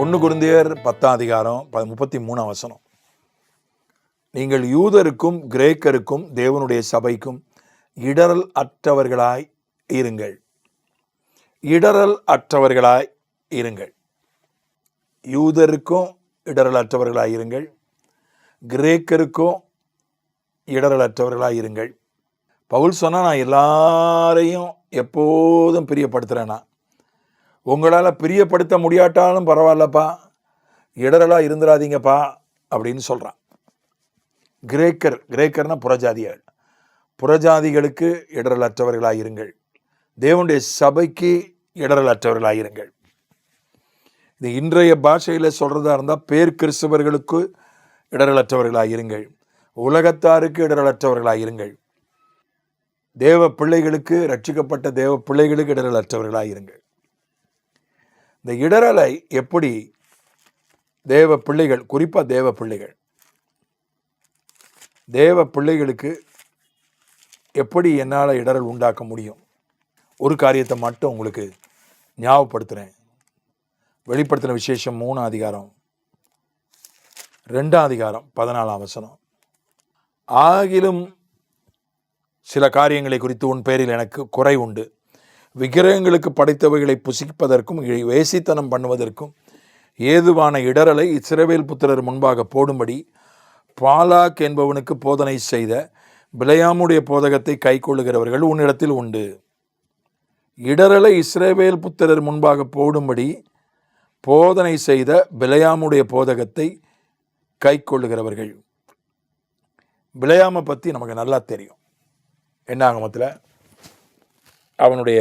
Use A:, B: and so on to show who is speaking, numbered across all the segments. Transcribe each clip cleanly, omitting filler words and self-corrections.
A: 1 கொரிந்தியர் 10:33 நீங்கள் யூதருக்கும் கிரேக்கருக்கும் தேவனுடைய சபைக்கும் இடரல் அற்றவர்களாய் இருங்கள். இடரல் அற்றவர்களாய் இருங்கள். யூதருக்கும் இடரல் அற்றவர்களாய் இருங்கள். கிரேக்கருக்கும் இடரல் அற்றவர்களாய் இருங்கள். பவுல் சொன்னால் நான் எல்லாரையும் எப்போதும் பிரியப்படுத்துகிறேன்னா, உங்களால் பிரியப்படுத்த முடியாட்டாலும் பரவாயில்லப்பா, இடரலாக இருந்துடாதீங்கப்பா அப்படின்னு சொல்கிறான். கிரேக்கர்னா புறஜாதிகளுக்கு இடரல் அற்றவர்களாக இருங்கள். தேவனுடைய சபைக்கு இடரல் அற்றவர்களாக இருங்கள். இது இன்றைய பாஷையில் சொல்கிறதா இருந்தால் பேர் கிறிஸ்தவர்களுக்கு இடரல் அற்றவர்களாக இருங்கள். உலகத்தாருக்கு இடரல் அற்றவர்களாக இருங்கள். தேவ பிள்ளைகளுக்கு, ரட்சிக்கப்பட்ட தேவ பிள்ளைகளுக்கு இடரல் அற்றவர்களாக இருங்கள். இந்த இடரலை எப்படி தேவ பிள்ளைகள், குறிப்பாக தேவ பிள்ளைகளுக்கு எப்படி என்னால் இடரல் உண்டாக்க முடியும்? ஒரு காரியத்தை மட்டும் உங்களுக்கு ஞாபகப்படுத்துகிறேன். வெளிப்படுத்தின விசேஷம் 3:2 ஆகிலும் சில காரியங்களை குறித்து உன் பேரில் எனக்கு குறை உண்டு. விக்கிரகங்களுக்கு படைத்தவைகளை புசிப்பதற்கும் வேசித்தனம் பண்ணுவதற்கும் ஏதுவான இடரலை இஸ்ரவேல் புத்திரர் முன்பாக போடும்படி பாலாக் என்பவனுக்கு போதனை செய்த பிலேயாமுடைய போதகத்தை கை கொள்ளுகிறவர்கள் உன்னிடத்தில் உண்டு. இடரலை இஸ்ரவேல் புத்திரர் முன்பாக போடும்படி போதனை செய்த பிலேயாமுடைய போதகத்தை கை கொள்ளுகிறவர்கள். பிலேயாமை பற்றி நமக்கு நல்லா தெரியும். என்னாகமத்தில் அவனுடைய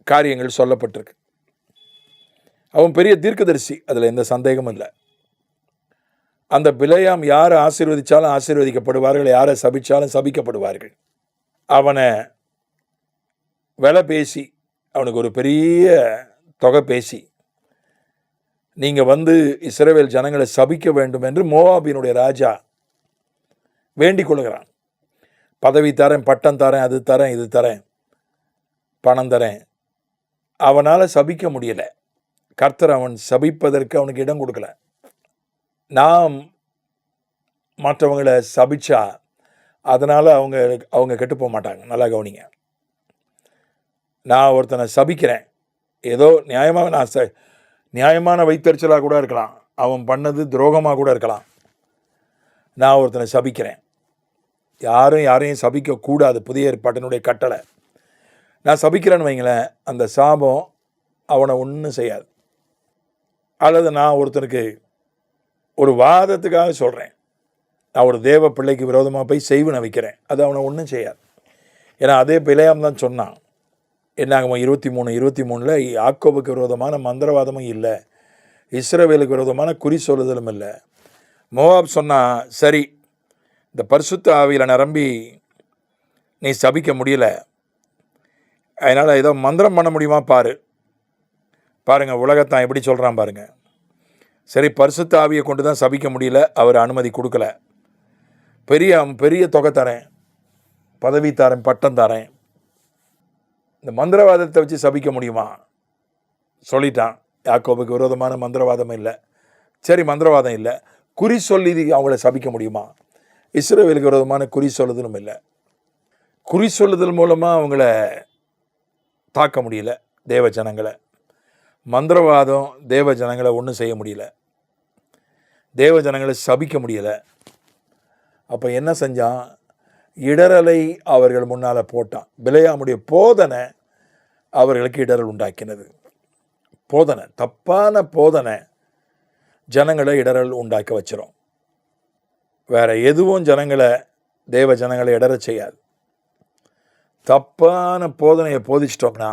A: காரியங்கள் சொல்லப்பட்டிருக்கு. அவன் பெரிய தீர்க்கதரிசி, அதில் எந்த சந்தேகமும் இல்லை. அந்த பிலேயாம் யாரை ஆசீர்வதித்தாலும் ஆசீர்வதிக்கப்படுவார்கள், யாரை சபித்தாலும் சபிக்கப்படுவார்கள். அவனை விலை பேசி, அவனுக்கு ஒரு பெரிய தொகை பேசி, நீங்கள் வந்து இஸ்ரவேல் ஜனங்களை சபிக்க வேண்டும் என்று மோவாபினுடைய ராஜா வேண்டிக் கொள்கிறான். பதவி தரேன், பட்டம் தரேன், அது தரேன், இது தரேன், பணம் தரேன். அவனால் சபிக்க முடியலை. கர்த்தர் அவன் சபிப்பதற்கு அவனுக்கு இடம் கொடுக்கல. நாம் மற்றவங்களை சபிச்சா அதனால் அவங்க கெட்டு போக மாட்டாங்க. நல்லா கவனிங்க. நான் ஒருத்தனை சபிக்கிறேன், ஏதோ நியாயமான வைத்தறிச்சலாக கூட இருக்கலாம், அவன் பண்ணது துரோகமாக கூட இருக்கலாம். நான் ஒருத்தனை சபிக்கிறேன். யாரையும் சபிக்கக்கூடாது, புதிய ஏற்பாட்டினுடைய கட்டளை. நான் சபிக்கிறேன்னு வைங்களேன், அந்த சாபம் அவனை ஒன்றும் செய்யாது. அல்லது நான் ஒருத்தனுக்கு ஒரு வாதத்துக்காக சொல்கிறேன், நான் ஒரு தேவ பிள்ளைக்கு விரோதமாக போய் செய்வனை வைக்கிறேன், அது அவனை ஒன்றும் செய்யாது. ஏன்னா அதே பிலேயாம் தான் சொன்னான். என்னாகுமா 23:23 யாக்கோபுக்கு விரோதமான மந்திரவாதமும் இல்லை, இஸ்ரவேலுக்கு விரோதமான குறி சொல்லுதலும் இல்லை. மோவாப் சொன்னால், சரி, இந்த பரிசுத்த ஆவியில் நிரம்பி நீ சபிக்க முடியல, அதனால் ஏதோ மந்திரம் பண்ண முடியுமா பாருங்கள். உலகத்தான் எப்படி சொல்கிறான் பாருங்கள். சரி, பரிசுத்த ஆவியை கொண்டு தான் சபிக்க முடியல, அவர் அனுமதி கொடுக்கல. பெரிய தொகை தரேன், பதவி தரேன், பட்டம் தரேன், இந்த மந்திரவாதத்தை வச்சு சபிக்க முடியுமா? சொல்லிட்டான். யாக்கோபுக்கு விரோதமான மந்திரவாதம் இல்லை. சரி, மந்திரவாதம் இல்லை, குறி சொல்லி அவங்கள சபிக்க முடியுமா? இஸ்ரவேலுக்கு விரோதமான குறி சொல்லுதலும் இல்லை. குறி சொல்லுதல் மூலமாக அவங்கள தாக்க முடியல தேவ ஜனங்களை. மந்திரவாதம் தேவ ஜனங்களை ஒன்றும் செய்ய முடியல, தேவ ஜனங்களை சபிக்க முடியலை. அப்போ என்ன செஞ்சான்? இடரலை அவர்கள் முன்னால் போட்டான். பிலேயாமுடைய போதனை அவர்களுக்கு இடரல் உண்டாக்கினது. தப்பான போதனை ஜனங்களை இடரல் உண்டாக்க வச்சிரும். வேறு எதுவும் தேவ ஜனங்களை இடர செய்யாது. தப்பான போதனையை போதிச்சிட்டோம்னா,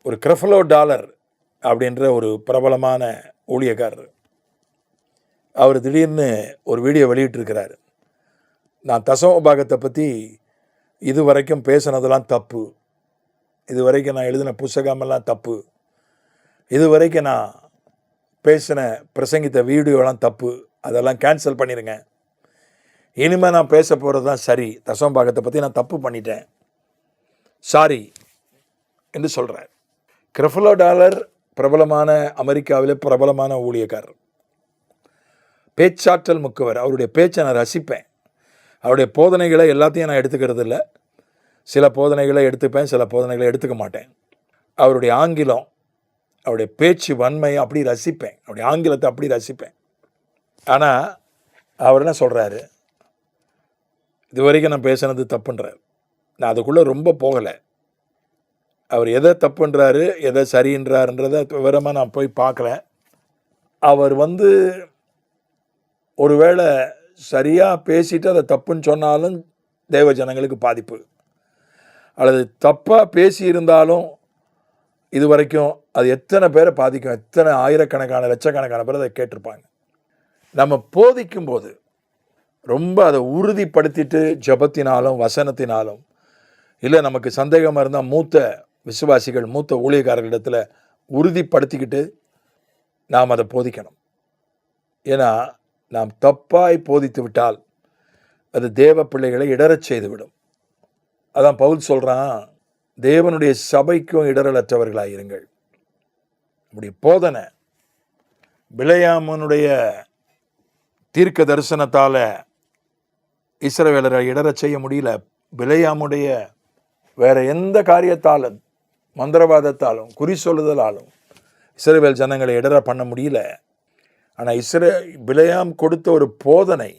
A: ஒரு கிரஃபலோ டாலர் அப்படின்ற ஒரு பிரபலமான ஊழியக்காரர், அவர் திடீர்னு ஒரு வீடியோ வெளியிட்டிருக்கிறார். நான் தசம பாகத்தை பற்றி இதுவரைக்கும் பேசினதெல்லாம் தப்பு, இதுவரைக்கும் நான் எழுதின புத்தகமெல்லாம் தப்பு, இதுவரைக்கும் நான் பேசின பிரசங்கித்த வீடியோலாம் தப்பு, அதெல்லாம் கேன்சல் பண்ணிடுங்க, இனிமேல் நான் பேச போகிறது தான் சரி, தசம பாகத்தை பற்றி நான் தப்பு பண்ணிட்டேன், சாரி என்று சொல்கிறார். கிரஃபலோ டாலர் பிரபலமான அமெரிக்காவிலே பிரபலமான ஊழியக்காரர், பேச்சாற்றல் முக்கவர். அவருடைய பேச்சை நான் ரசிப்பேன். அவருடைய போதனைகளை எல்லாத்தையும் நான் எடுத்துக்கிறது இல்லை. சில போதனைகளை எடுத்துப்பேன், சில போதனைகளை எடுத்துக்க மாட்டேன். அவருடைய ஆங்கிலம், அவருடைய பேச்சு வன்மையை அப்படி ரசிப்பேன், அவருடைய ஆங்கிலத்தை அப்படி ரசிப்பேன். ஆனால் அவர் என்ன சொல்கிறாரு, இது வரைக்கும் நான் பேசுனது தப்புன்றார். நான் அதுக்குள்ளே ரொம்ப போகலை. அவர் எதை தப்புன்றாரு எதை சரின்றாருன்றதை விவரமாக நான் போய் பார்க்குறேன். அவர் ஒருவேளை சரியாக பேசிட்டு அதை தப்புன்னு சொன்னாலும் தேவ ஜனங்களுக்கு பாதிப்பு, அல்லது தப்பாக பேசியிருந்தாலும் இது வரைக்கும் அது எத்தனை பேரை பாதிக்கும், எத்தனை ஆயிரக்கணக்கான லட்சக்கணக்கான பேர் அதை கேட்டிருப்பாங்க. நம்ம போதிக்கும் போது ரொம்ப அதை உறுதிப்படுத்திட்டு ஜபத்தினாலும் வசனத்தினாலும், இல்லை நமக்கு சந்தேகமாக இருந்தால் மூத்த விசுவாசிகள் மூத்த ஊழியக்காரர்களிடத்தில் உறுதிப்படுத்திக்கிட்டு நாம் அதை போதிக்கணும். ஏன்னா நாம் தப்பாய் போதித்து விட்டால் அது தேவ பிள்ளைகளை இடரச் செய்துவிடும். அதான் பவுல் சொல்கிறான், தேவனுடைய சபைக்கும் இடரலற்றவர்களாயிருங்கள். அப்படி போதனை பிலேயாமுடைய தீர்க்க தரிசனத்தால் இஸ்ரவேலரை இடரச் செய்ய முடியல. பிலேயாமுடைய வேற எந்த காரியத்தாலும், மந்திரவாதத்தாலும், குறி சொல்லுதலாலும் இஸ்ரவேல் ஜனங்களை இடர பண்ண முடியல. ஆனால் பிலேயாம் கொடுத்த ஒரு போதனை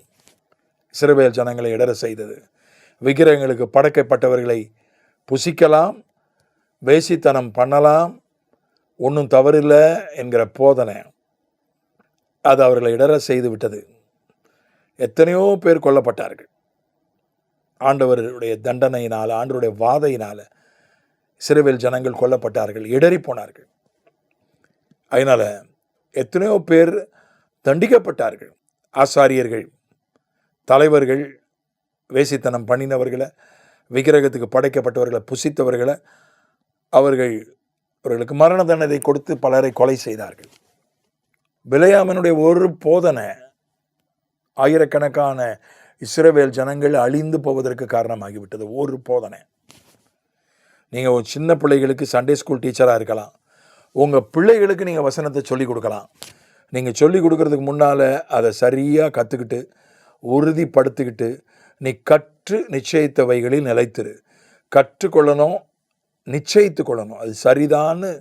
A: இஸ்ரவேல் ஜனங்களை இடர செய்தது. விக்கிரகங்களுக்கு படைக்கப்பட்டவர்களை புசிக்கலாம், வேசித்தனம் பண்ணலாம், ஒன்றும் தவறில்லை என்கிற போதனை அது அவர்களை இடர செய்து விட்டது. எத்தனையோ பேர் கொல்லப்பட்டார்கள். ஆண்டவருடைய தண்டனையினால், ஆண்டவருடைய வாதையினால் இஸ்ரவேல் ஜனங்கள் கொல்லப்பட்டார்கள், இடறி போனார்கள். அதனால் எத்தனையோ பேர் தண்டிக்கப்பட்டார்கள். ஆசாரியர்கள், தலைவர்கள், வேசித்தனம் பண்ணினவர்களை, விக்கிரகத்துக்கு படைக்கப்பட்டவர்களை புசித்தவர்களை அவர்களுக்கு மரண தண்டனை கொடுத்து பலரை கொலை செய்தார்கள். பிலேயாமினுடைய ஒரு போதனை ஆயிரக்கணக்கான இஸ்ரவேல் ஜனங்கள் அழிந்து போவதற்கு காரணமாகிவிட்டது. ஒரு போதனை. நீங்கள் ஒரு சின்ன பிள்ளைகளுக்கு சண்டே ஸ்கூல் டீச்சராக இருக்கலாம், உங்கள் பிள்ளைகளுக்கு நீங்கள் வசனத்தை சொல்லிக் கொடுக்கலாம். நீங்கள் சொல்லிக் கொடுக்கறதுக்கு முன்னால் அதை சரியாக கற்றுக்கிட்டு உறுதிப்படுத்திக்கிட்டு நீ கற்று நிச்சயித்தவைகளில் நிலைத்திரு. கற்றுக்கொள்ளணும், நிச்சயித்து கொள்ளணும். அது சரிதான்னு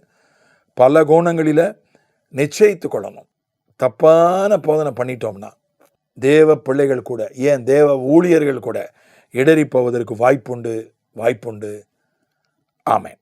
A: பல கோணங்களில் நிச்சயித்து கொள்ளணும். தப்பான போதனை பண்ணிட்டோம்னா தேவ பிள்ளைகள் கூட, ஏன் தேவ ஊழியர்கள் கூட இடறி போவதற்கு வாய்ப்புண்டு. ஆமென்.